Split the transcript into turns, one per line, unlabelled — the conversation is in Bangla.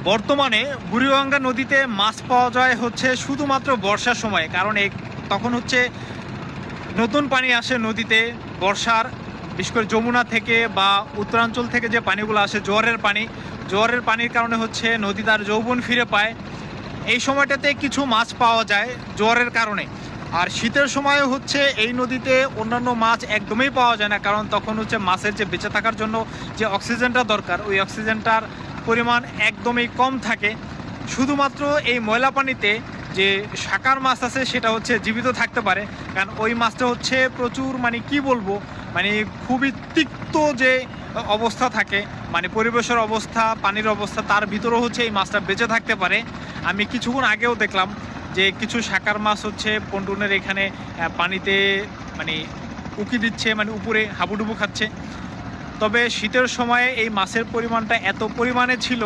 বর্তমানে বুড়িগঙ্গা নদীতে মাছ পাওয়া যায় হচ্ছে শুধুমাত্র বর্ষার সময়, কারণ তখন হচ্ছে নতুন পানি আসে নদীতে বর্ষার, বিশেষ করে যমুনা থেকে বা উত্তরাঞ্চল থেকে যে পানিগুলো আসে, জোয়ারের পানির কারণে হচ্ছে নদী তার যৌবন ফিরে পায়। এই সময়টাতে কিছু মাছ পাওয়া যায় জোয়ারের কারণে। আর শীতের সময় হচ্ছে এই নদীতে অন্যান্য মাছ একদমই পাওয়া যায় না, কারণ তখন হচ্ছে মাছের যে বেঁচে থাকার জন্য যে অক্সিজেনটা দরকার, ওই অক্সিজেনটার পরিমাণ একদমই কম থাকে। শুধুমাত্র এই ময়লা পানিতে যে শাকার মাছ আছে সেটা হচ্ছে জীবিত থাকতে পারে, কারণ ওই মাছটা হচ্ছে প্রচুর, মানে কি বলবো, মানে খুবই তিক্ত যে অবস্থা থাকে, মানে পরিবেশের অবস্থা, পানির অবস্থা, তার ভিতরেও হচ্ছে এই মাছটা বেঁচে থাকতে পারে। আমি কিছুক্ষণ আগেও দেখলাম যে কিছু শাকার মাছ হচ্ছে পন্টুনের এখানে পানিতে মানে উকি দিচ্ছে, মানে উপরে হাবুডুবু খাচ্ছে। তবে শীতের সময়ে এই মাছের পরিমাণটা এত পরিমাণে ছিল